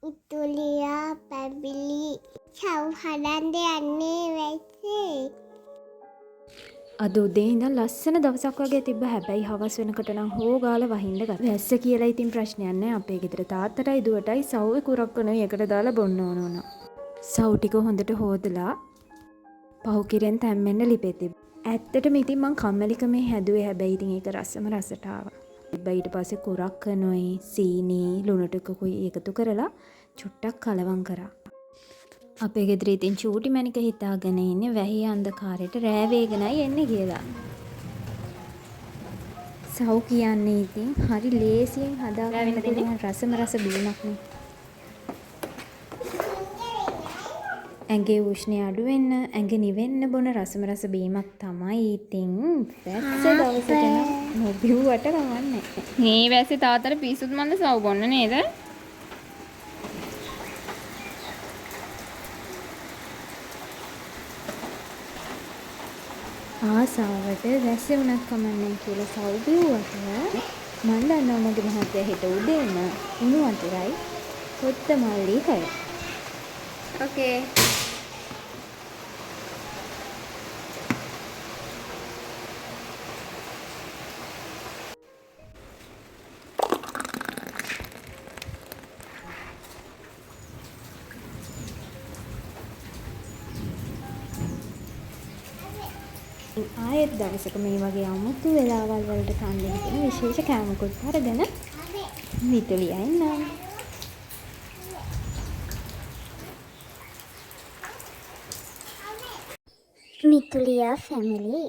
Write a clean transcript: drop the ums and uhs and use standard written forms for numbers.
ඉතුලියා පැබිලි ciao හදන්ඩ යන්නේ වැස්සේ. අද උදේ ඉඳන් ලස්සන දවසක් වගේ තිබ්බ. හැබැයි හවස් වෙනකොට නම් හොගාලා වහින්න ගත්තා. වැස්ස කියලා ඉතින් ප්‍රශ්නයක් නෑ. අපේ ගෙදර තාත්තටයි දුවටයි සව්වේ කුරක් කනුයි එකට දාලා බොන්න ඕන වුණා. සව් ටික හොඳට හොදලා පහු කිරෙන් තැම්මෙන්න ලිපෙති. ඇත්තටම ඉතින් මං කම්මැලිකමේ හැදුවේ. හැබැයි ඉතින් ඒක රසම රසට ආවා. ඊට පස්සේ කුරක් කනුයි සීනි ලුණු ටිකකුයි එකතු කරලා චුට්ටක් කලවම් කරා. අපේ ගෙදර ඉතින් චූටි මැනික හිතාගෙන ඉන්නේ වැහි අන්ධකාරයට රෑ වේගනයි එන්නේ කියලා. සව් කියන්නේ ඉතින් හරි ලේසියෙන් හදාගන්න පුළුවන් රසම රස බීමක් නේ. ඇඟේ උෂ්ණය අඩු වෙන්න, ඇඟ නිවෙන්න බොන රසම රස බීමක් තමයි ඉතින් වැස්ස දවසට නම් නොබිව්වට කමන්නේ. මේ වැස්සේ තාත්තට පිස්සුත් මන්ද සව් බොන්න නේද? ආසාවට වැස්සේ වුණත් කමන්නේ කියලා සව් බිව්වට මන් දන්නවා මගේ මහත්තයා හෙට උදේම උණු වතුරයි කොත්තමල්ලි කයි. ඕකේ. ආයෙත් දවසක මේ වගේ අමුතු වෙලාවල් වලට කන්න දෙන විශේෂ කෑමකුත් අරගෙන මිතුලියා එන්නම්. මිතුලියා ෆැමිලි